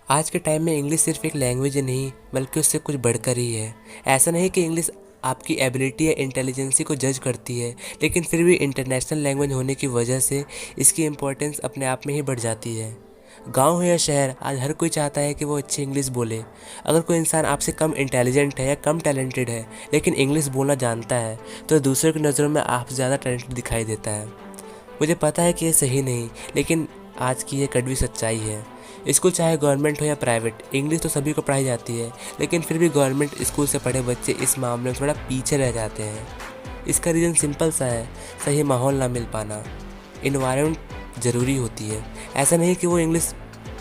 आज के टाइम में इंग्लिश सिर्फ एक लैंग्वेज नहीं बल्कि उससे कुछ बढ़कर ही है। ऐसा नहीं कि इंग्लिश आपकी एबिलिटी या इंटेलिजेंसी को जज करती है, लेकिन फिर भी इंटरनेशनल लैंग्वेज होने की वजह से इसकी इम्पोर्टेंस अपने आप में ही बढ़ जाती है। गांव हो या शहर, आज हर कोई चाहता है कि वो अच्छी इंग्लिश बोले। अगर कोई इंसान आपसे कम इंटेलिजेंट है या कम टैलेंटेड है लेकिन इंग्लिश बोलना जानता है, तो दूसरों की नज़रों में आप ज़्यादा टैलेंटेड दिखाई देता है। मुझे पता है कि ये सही नहीं, लेकिन आज की ये कड़वी सच्चाई है। स्कूल चाहे गवर्नमेंट हो या प्राइवेट, इंग्लिश तो सभी को पढ़ाई जाती है, लेकिन फिर भी गवर्नमेंट स्कूल से पढ़े बच्चे इस मामले में थोड़ा पीछे रह जाते हैं। इसका रीज़न सिंपल सा है, सही माहौल ना मिल पाना। इन्वायरमेंट ज़रूरी होती है। ऐसा नहीं कि वो इंग्लिश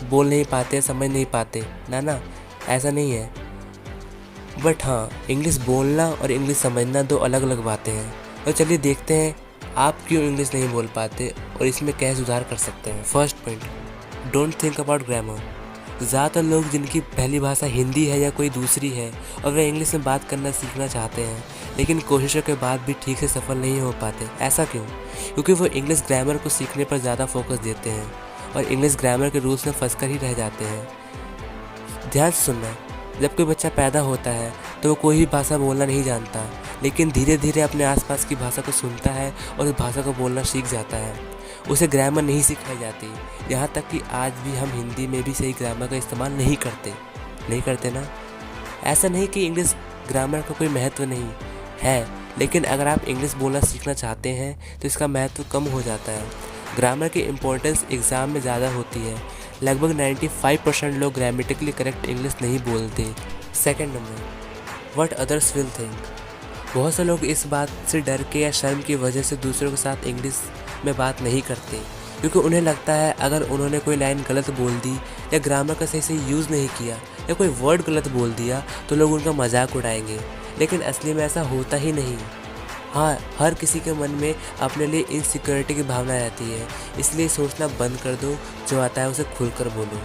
बोल नहीं पाते, समझ नहीं पाते, ना ना, ऐसा नहीं है। बट हाँ, इंग्लिश बोलना और इंग्लिश समझना दो अलग अलग बातें हैं। तो चलिए देखते हैं आप क्यों इंग्लिश नहीं बोल पाते और इसमें क्या सुधार कर सकते हैं। First point, don't think about grammar. ज़्यादातर लोग जिनकी पहली भाषा हिंदी है या कोई दूसरी है और वे इंग्लिश में बात करना सीखना चाहते हैं, लेकिन कोशिशों के बाद भी ठीक से सफल नहीं हो पाते। ऐसा क्यों? क्योंकि वो इंग्लिश ग्रामर को सीखने पर ज़्यादा फोकस देते हैं और इंग्लिश ग्रामर के रूल्स में फंसकर ही रह जाते हैं। ध्यान से सुनना, जब कोई बच्चा पैदा होता है तो वो कोई भी भाषा बोलना नहीं जानता, लेकिन धीरे धीरे अपने आसपास की भाषा को सुनता है और उस भाषा को बोलना सीख जाता है। उसे ग्रामर नहीं सिखाई जाती, यहाँ तक कि आज भी हम हिंदी में भी सही ग्रामर का इस्तेमाल नहीं करते ना। ऐसा नहीं कि इंग्लिश ग्रामर का कोई महत्व नहीं है, लेकिन अगर आप इंग्लिश बोलना सीखना चाहते हैं तो इसका महत्व कम हो जाता है। ग्रामर की इम्पोर्टेंस एग्ज़ाम में ज़्यादा होती है। लगभग 95% लोग ग्रामेटिकली करेक्ट इंग्लिश नहीं बोलते। Second number, what others will think. बहुत से लोग इस बात से डर के या शर्म की वजह से दूसरों के साथ इंग्लिश में बात नहीं करते, क्योंकि उन्हें लगता है अगर उन्होंने कोई लाइन गलत बोल दी या ग्रामर का सही से यूज़ नहीं किया या कोई वर्ड गलत बोल दिया तो लोग उनका मजाक उड़ाएंगे। लेकिन असली में ऐसा होता ही नहीं। हाँ, हर किसी के मन में अपने लिए इनसिक्योरिटी की भावना रहती है, इसलिए सोचना बंद कर दो, जो आता है उसे खुलकर बोलो।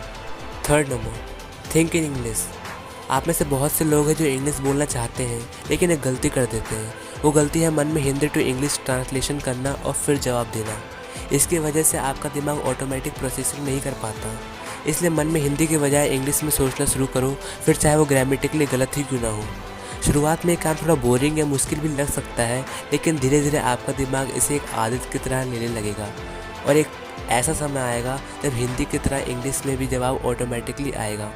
Third number, think in English. आप में से बहुत से लोग हैं जो इंग्लिश बोलना चाहते हैं लेकिन एक गलती कर देते हैं। वो गलती है मन में हिंदी टू इंग्लिश ट्रांसलेशन करना और फिर जवाब देना। इसकी वजह से आपका दिमाग ऑटोमेटिक प्रोसेसिंग नहीं कर पाता। इसलिए मन में हिंदी के बजाय इंग्लिश में सोचना शुरू करो, फिर चाहे वो ग्रामेटिकली गलत ही क्यों ना हो। शुरुआत में ये काम थोड़ा बोरिंग या मुश्किल भी लग सकता है, लेकिन धीरे धीरे आपका दिमाग इसे एक आदत की तरह लेने लगेगा और एक ऐसा समय आएगा जब हिंदी की तरह इंग्लिश में भी जवाब ऑटोमेटिकली आएगा।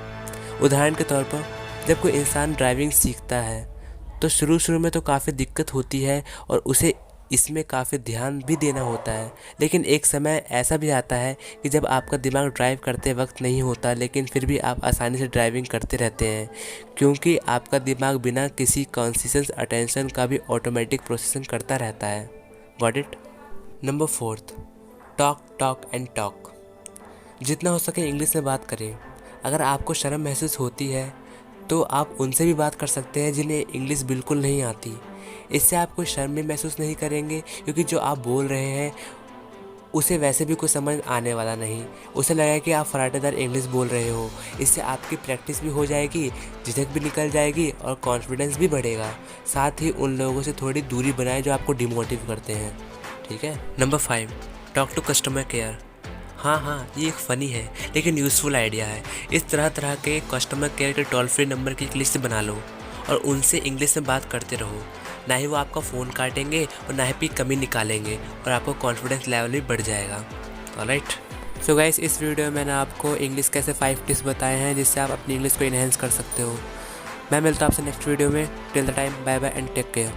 उदाहरण के तौर पर, जब कोई इंसान ड्राइविंग सीखता है तो शुरू में तो काफ़ी दिक्कत होती है और उसे इसमें काफ़ी ध्यान भी देना होता है, लेकिन एक समय ऐसा भी आता है कि जब आपका दिमाग ड्राइव करते वक्त नहीं होता, लेकिन फिर भी आप आसानी से ड्राइविंग करते रहते हैं, क्योंकि आपका दिमाग बिना किसी कॉन्शियस अटेंशन का भी ऑटोमेटिक प्रोसेसिंग करता रहता है। Got it? Number fourth, talk and talk. जितना हो सके इंग्लिश में बात करें। अगर आपको शर्म महसूस होती है तो आप उनसे भी बात कर सकते हैं जिन्हें इंग्लिश बिल्कुल नहीं आती। इससे आप कोई शर्म भी महसूस नहीं करेंगे, क्योंकि जो आप बोल रहे हैं उसे वैसे भी कुछ समझ आने वाला नहीं। उसे लगेगा कि आप फराटेदार इंग्लिश बोल रहे हो। इससे आपकी प्रैक्टिस भी हो जाएगी, झिझक भी निकल जाएगी और कॉन्फिडेंस भी बढ़ेगा। साथ ही उन लोगों से थोड़ी दूरी बनाएं जो आपको डिमोटिव करते हैं। ठीक है? Number 5, talk to customer care. हाँ, ये एक फ़नी है लेकिन यूज़फुल आइडिया है। इस तरह के कस्टमर केयर के टोल फ्री नंबर की एक लिस्ट बना लो और उनसे इंग्लिश में बात करते रहो। ना ही वो आपका फ़ोन काटेंगे और ना ही कमी निकालेंगे और आपको कॉन्फिडेंस लेवल भी बढ़ जाएगा। ऑलराइट, सो गाइस, इस वीडियो में मैंने आपको इंग्लिश कैसे 5 टिप्स बताए हैं जिससे आप अपनी इंग्लिश को इन्हेंस कर सकते हो। मैं मिलता हूँ आपसे नेक्स्ट वीडियो में। Till the time, bye bye and take care.